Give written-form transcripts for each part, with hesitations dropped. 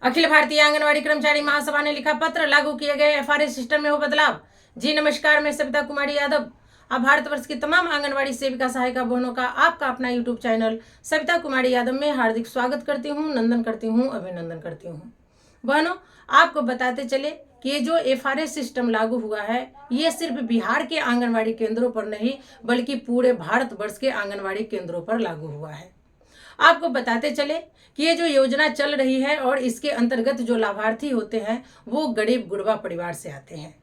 अखिल भारतीय आंगनवाड़ी कर्मचारी महासभा ने लिखा पत्र, लागू किए गए एफआरएस सिस्टम में हो बदलाव। जी नमस्कार, मैं सविता कुमारी यादव। अब भारतवर्ष की तमाम आंगनवाड़ी सेविका सहायिका बहनों का आपका अपना यूट्यूब चैनल सविता कुमारी यादव में हार्दिक स्वागत करती हूँ, नंदन करती हूँ, अभिनंदन करती हूँ। बहनों, आपको बताते चले कि ये जो एफआरएस सिस्टम लागू हुआ है, ये सिर्फ बिहार के आंगनवाड़ी केंद्रों पर नहीं बल्कि पूरे भारतवर्ष के आंगनवाड़ी केंद्रों पर लागू हुआ है। आपको बताते चले कि ये जो योजना चल रही है और इसके अंतर्गत जो लाभार्थी होते हैं वो गरीब गुरबा परिवार से आते हैं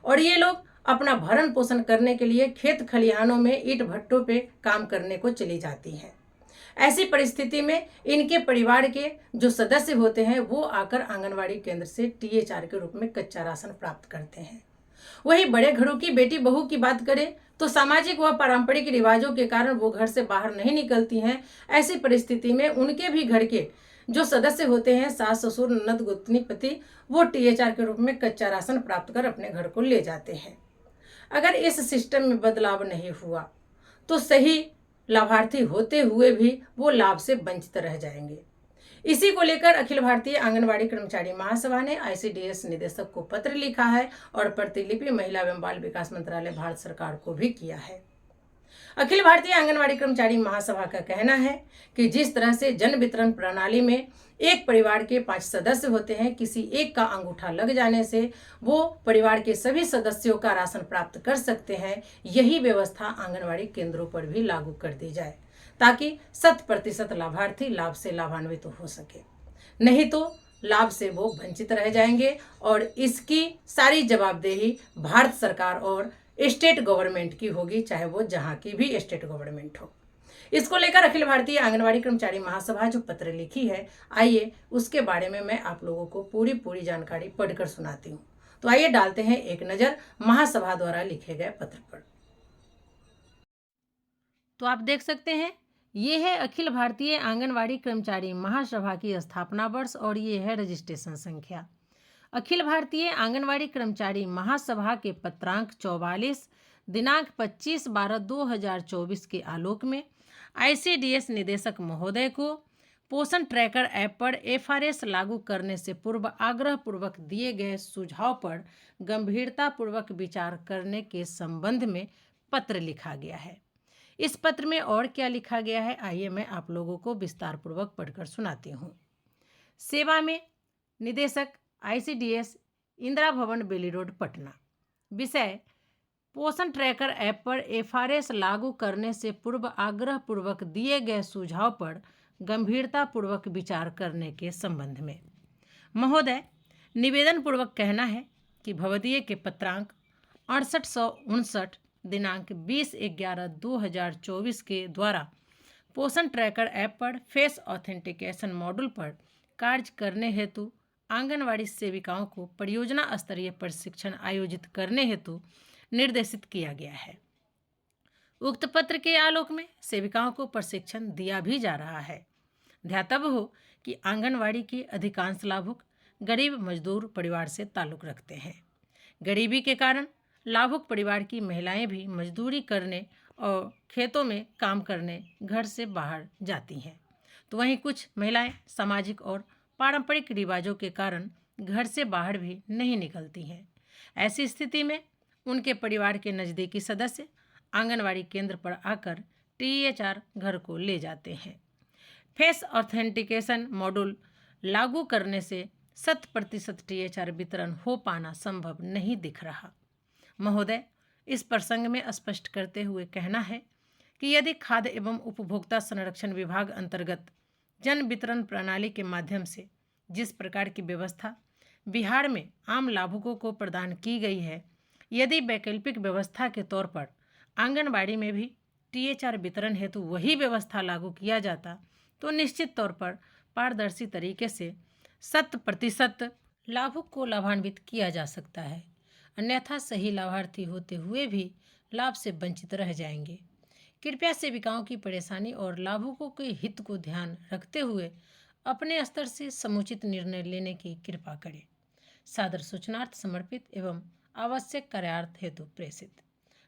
और ये लोग अपना भरण पोषण करने के लिए खेत खलिहानों में ईंट भट्टों पे काम करने को चली जाती हैं। ऐसी परिस्थिति में इनके परिवार के जो सदस्य होते हैं वो आकर आंगनवाड़ी केंद्र से टीएचआर के रूप में कच्चा राशन प्राप्त करते हैं। वही बड़े घरों की बेटी बहू की बात करें तो सामाजिक व पारंपरिक रिवाजों के कारण वो घर से बाहर नहीं निकलती हैं। ऐसी परिस्थिति में उनके भी घर के जो सदस्य होते हैं, सास ससुर ननद गोतनी पति, वो टीएचआर के रूप में कच्चा राशन प्राप्त कर अपने घर को ले जाते हैं। अगर इस सिस्टम में बदलाव नहीं हुआ तो सही लाभार्थी होते हुए भी वो लाभ से वंचित रह जाएंगे। इसी को लेकर अखिल भारतीय आंगनवाड़ी कर्मचारी महासभा ने आईसीडीएस निदेशक को पत्र लिखा है और प्रतिलिपि महिला एवं बाल विकास मंत्रालय भारत सरकार को भी किया है। अखिल भारतीय आंगनवाड़ी कर्मचारी महासभा का कहना है कि जिस तरह से जन वितरण प्रणाली में एक परिवार के 5 सदस्य होते हैं, किसी एक का अंगूठा लग जाने से वो परिवार के सभी सदस्यों का राशन प्राप्त कर सकते हैं, यही व्यवस्था आंगनवाड़ी केंद्रों पर भी लागू कर दी जाए ताकि 100% लाभार्थी लाभ से लाभान्वित हो सके। नहीं तो लाभ से वो वंचित रह जाएंगे और इसकी सारी जवाबदेही भारत सरकार और स्टेट गवर्नमेंट की होगी, चाहे वो जहां की भी स्टेट गवर्नमेंट हो। इसको लेकर अखिल भारतीय आंगनवाड़ी कर्मचारी महासभा जो पत्र लिखी है, आइए उसके बारे में मैं आप लोगों को पूरी जानकारी पढ़कर सुनाती हूँ। तो आइए डालते हैं एक नजर महासभा द्वारा लिखे गए पत्र पर। तो आप देख सकते हैं, ये है अखिल भारतीय आंगनवाड़ी कर्मचारी महासभा की स्थापना वर्ष और ये है रजिस्ट्रेशन संख्या। अखिल भारतीय आंगनवाड़ी कर्मचारी महासभा के पत्रांक 44 दिनांक 25/12/2024 के आलोक में आईसीडीएस निदेशक महोदय को पोषण ट्रैकर ऐप पर एफआरएस लागू करने से पूर्व आग्रह पूर्वक दिए गए सुझाव पर गंभीरतापूर्वक विचार करने के संबंध में पत्र लिखा गया है। इस पत्र में और क्या लिखा गया है, आइए मैं आप लोगों को विस्तार पूर्वक पढ़कर सुनाती हूँ। सेवा में निदेशक आईसीडीएस, इंदिरा भवन, बेली रोड, पटना। विषय: पोषण ट्रैकर ऐप पर एफआरएस लागू करने से पूर्व आग्रह पूर्वक दिए गए सुझाव पर गंभीरतापूर्वक विचार करने के संबंध में। महोदय, निवेदन पूर्वक कहना है कि भवदीय के पत्रांक 6859 दिनांक 20/11/2024 के द्वारा पोषण ट्रैकर ऐप पर फेस ऑथेंटिकेशन मॉड्यूल पर कार्य करने हेतु आंगनवाड़ी सेविकाओं को परियोजना स्तरीय प्रशिक्षण आयोजित करने हेतु निर्देशित किया गया है। उक्त पत्र के आलोक में सेविकाओं को प्रशिक्षण दिया भी जा रहा है। ध्यातव्य हो कि आंगनवाड़ी के अधिकांश लाभुक गरीब मजदूर परिवार से ताल्लुक रखते हैं। गरीबी के कारण लाभुक परिवार की महिलाएं भी मजदूरी करने और खेतों में काम करने घर से बाहर जाती हैं, तो वहीं कुछ महिलाएं सामाजिक और पारंपरिक रिवाजों के कारण घर से बाहर भी नहीं निकलती हैं। ऐसी स्थिति में उनके परिवार के नज़दीकी सदस्य आंगनवाड़ी केंद्र पर आकर टीएचआर घर को ले जाते हैं। फेस ऑथेंटिकेशन मॉड्यूल लागू करने से 100% टीएचआर वितरण हो पाना संभव नहीं दिख रहा। महोदय, इस प्रसंग में स्पष्ट करते हुए कहना है कि यदि खाद्य एवं उपभोक्ता संरक्षण विभाग अंतर्गत जन वितरण प्रणाली के माध्यम से जिस प्रकार की व्यवस्था बिहार में आम लाभुकों को प्रदान की गई है, यदि वैकल्पिक व्यवस्था के तौर पर आंगनबाड़ी में भी टीएचआर वितरण हेतु वही व्यवस्था लागू किया जाता तो निश्चित तौर पर पारदर्शी तरीके से 100% लाभुक को लाभान्वित किया जा सकता है। अन्यथा सही लाभार्थी होते हुए भी लाभ से वंचित रह जाएंगे। कृपया सेविकाओं की परेशानी और लाभुकों के हित को ध्यान रखते हुए अपने स्तर से समुचित निर्णय लेने की कृपा करें। सादर सूचनार्थ समर्पित एवं आवश्यक कार्यार्थ हेतु प्रेषित।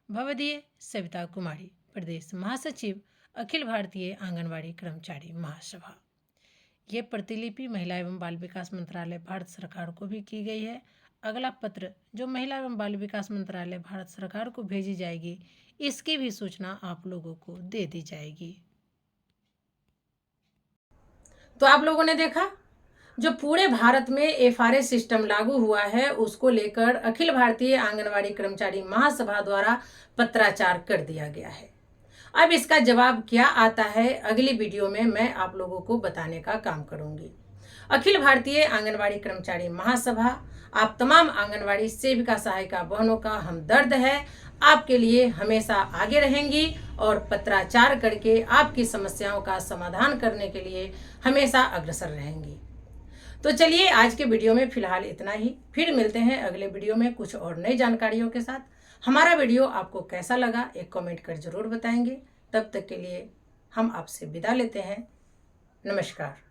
भवदीय सविता कुमारी, प्रदेश महासचिव, अखिल भारतीय आंगनवाड़ी कर्मचारी महासभा। ये प्रतिलिपि महिला एवं बाल विकास मंत्रालय भारत सरकार को भी की गई है। अगला पत्र जो महिला एवं बाल विकास मंत्रालय भारत सरकार को भेजी जाएगी, इसकी भी सूचना आप लोगों को दे दी जाएगी। तो आप लोगों ने देखा, जो पूरे भारत में एफआरएस सिस्टम लागू हुआ है, उसको लेकर अखिल भारतीय आंगनवाड़ी कर्मचारी महासभा द्वारा पत्राचार कर दिया गया है। अब इसका जवाब क्या आता है, अगली वीडियो में मैं आप लोगों को बताने का काम करूंगी। अखिल भारतीय आंगनवाड़ी कर्मचारी महासभा, आप तमाम आंगनवाड़ी सेविका सहायिका बहनों का हमदर्द है, आपके लिए हमेशा आगे रहेंगी और पत्राचार करके आपकी समस्याओं का समाधान करने के लिए हमेशा अग्रसर रहेंगी। तो चलिए आज के वीडियो में फिलहाल इतना ही, फिर मिलते हैं अगले वीडियो में कुछ और नई जानकारियों के साथ। हमारा वीडियो आपको कैसा लगा एक कमेंट कर जरूर बताएंगे। तब तक के लिए हम आपसे विदा लेते हैं। नमस्कार।